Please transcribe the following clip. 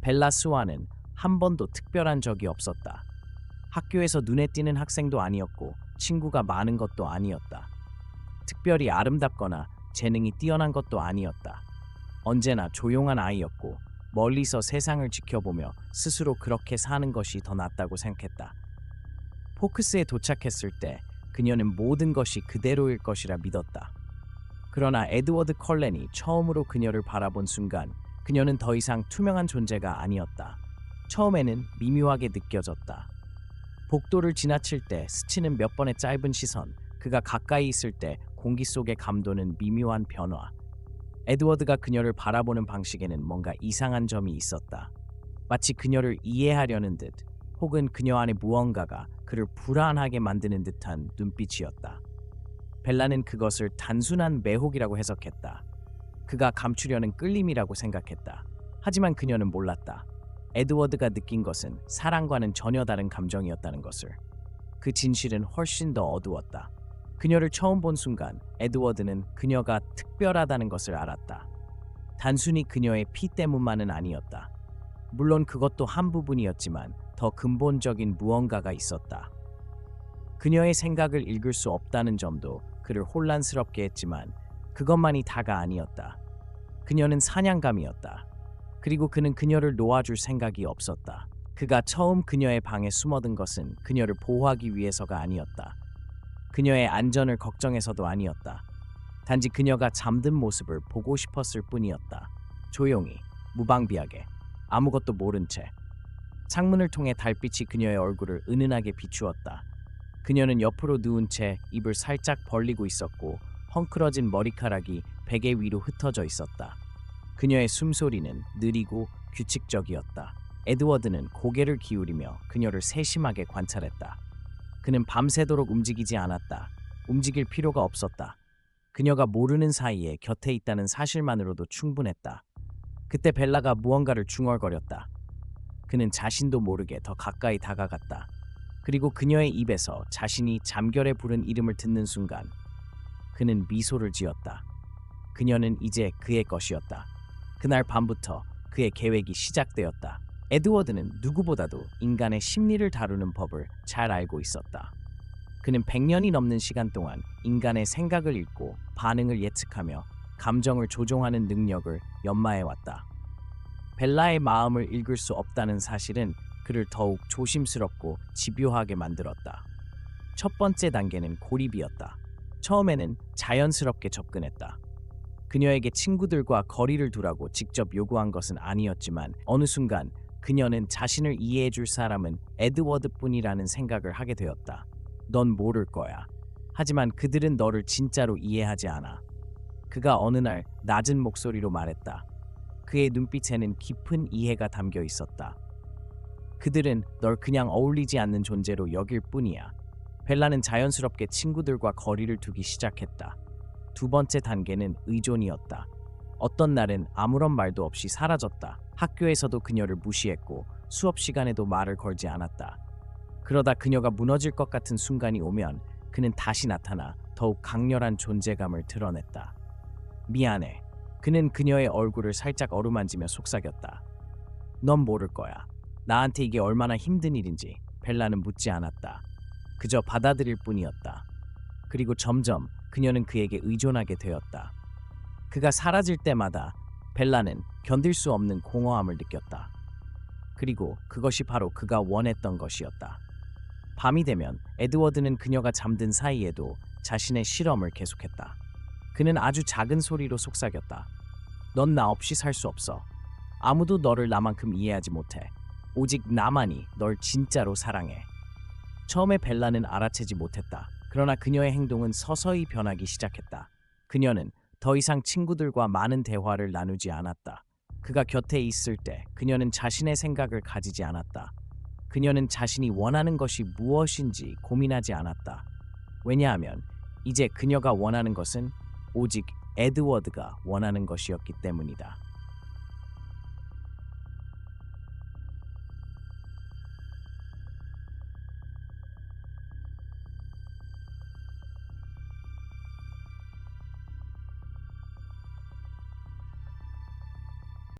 벨라 스완은 한 번도 특별한 적이 없었다. 학교에서 눈에 띄는 학생도 아니었고 친구가 많은 것도 아니었다. 특별히 아름답거나 재능이 뛰어난 것도 아니었다. 언제나 조용한 아이였고 멀리서 세상을 지켜보며 스스로 그렇게 사는 것이 더 낫다고 생각했다. 포크스에 도착했을 때 그녀는 모든 것이 그대로일 것이라 믿었다. 그러나 에드워드 컬렌이 처음으로 그녀를 바라본 순간 그녀는 더 이상 투명한 존재가 아니었다. 처음에는 미묘하게 느껴졌다. 복도를 지나칠 때 스치는 몇 번의 짧은 시선, 그가 가까이 있을 때 공기 속에 감도는 미묘한 변화. 에드워드가 그녀를 바라보는 방식에는 뭔가 이상한 점이 있었다. 마치 그녀를 이해하려는 듯, 혹은 그녀 안에 무언가가 그를 불안하게 만드는 듯한 눈빛이었다. 벨라는 그것을 단순한 매혹이라고 해석했다. 그가 감추려는 끌림이라고 생각했다. 하지만 그녀는 몰랐다. 에드워드가 느낀 것은 사랑과는 전혀 다른 감정이었다는 것을. 그 진실은 훨씬 더 어두웠다. 그녀를 처음 본 순간 에드워드는 그녀가 특별하다는 것을 알았다. 단순히 그녀의 피 때문만은 아니었다. 물론 그것도 한 부분이었지만 더 근본적인 무언가가 있었다. 그녀의 생각을 읽을 수 없다는 점도 그를 혼란스럽게 했지만 그것만이 다가 아니었다. 그녀는 사냥감이었다. 그리고 그는 그녀를 놓아줄 생각이 없었다. 그가 처음 그녀의 방에 숨어든 것은 그녀를 보호하기 위해서가 아니었다. 그녀의 안전을 걱정해서도 아니었다. 단지 그녀가 잠든 모습을 보고 싶었을 뿐이었다. 조용히, 무방비하게, 아무것도 모른 채. 창문을 통해 달빛이 그녀의 얼굴을 은은하게 비추었다. 그녀는 옆으로 누운 채 입을 살짝 벌리고 있었고 헝클어진 머리카락이 베개 위로 흩어져 있었다. 그녀의 숨소리는 느리고 규칙적이었다. 에드워드는 고개를 기울이며 그녀를 세심하게 관찰했다. 그는 밤새도록 움직이지 않았다. 움직일 필요가 없었다. 그녀가 모르는 사이에 곁에 있다는 사실만으로도 충분했다. 그때 벨라가 무언가를 중얼거렸다. 그는 자신도 모르게 더 가까이 다가갔다. 그리고 그녀의 입에서 자신이 잠결에 부른 이름을 듣는 순간 그는 미소를 지었다. 그녀는 이제 그의 것이었다. 그날 밤부터 그의 계획이 시작되었다. 에드워드는 누구보다도 인간의 심리를 다루는 법을 잘 알고 있었다. 그는 100년이 넘는 시간 동안 인간의 생각을 읽고 반응을 예측하며 감정을 조종하는 능력을 연마해왔다. 벨라의 마음을 읽을 수 없다는 사실은 그를 더욱 조심스럽고 집요하게 만들었다. 첫 번째 단계는 고립이었다. 처음에는 자연스럽게 접근했다. 그녀에게 친구들과 거리를 두라고 직접 요구한 것은 아니었지만 어느 순간 그녀는 자신을 이해해줄 사람은 에드워드뿐이라는 생각을 하게 되었다. 넌 모를 거야. 하지만 그들은 너를 진짜로 이해하지 않아. 그가 어느 날 낮은 목소리로 말했다. 그의 눈빛에는 깊은 이해가 담겨 있었다. 그들은 널 그냥 어울리지 않는 존재로 여길 뿐이야. 벨라는 자연스럽게 친구들과 거리를 두기 시작했다. 두 번째 단계는 의존이었다. 어떤 날은 아무런 말도 없이 사라졌다. 학교에서도 그녀를 무시했고 수업 시간에도 말을 걸지 않았다. 그러다 그녀가 무너질 것 같은 순간이 오면 그는 다시 나타나 더욱 강렬한 존재감을 드러냈다. 미안해. 그는 그녀의 얼굴을 살짝 어루만지며 속삭였다. 넌 모를 거야. 나한테 이게 얼마나 힘든 일인지. 벨라는 묻지 않았다. 그저 받아들일 뿐이었다. 그리고 점점 그녀는 그에게 의존하게 되었다. 그가 사라질 때마다 벨라는 견딜 수 없는 공허함을 느꼈다. 그리고 그것이 바로 그가 원했던 것이었다. 밤이 되면 에드워드는 그녀가 잠든 사이에도 자신의 실험을 계속했다. 그는 아주 작은 소리로 속삭였다. 넌 나 없이 살 수 없어. 아무도 너를 나만큼 이해하지 못해. 오직 나만이 널 진짜로 사랑해. 처음에 벨라는 알아채지 못했다. 그러나 그녀의 행동은 서서히 변하기 시작했다. 그녀는 더 이상 친구들과 많은 대화를 나누지 않았다. 그가 곁에 있을 때 그녀는 자신의 생각을 가지지 않았다. 그녀는 자신이 원하는 것이 무엇인지 고민하지 않았다. 왜냐하면 이제 그녀가 원하는 것은 오직 에드워드가 원하는 것이었기 때문이다.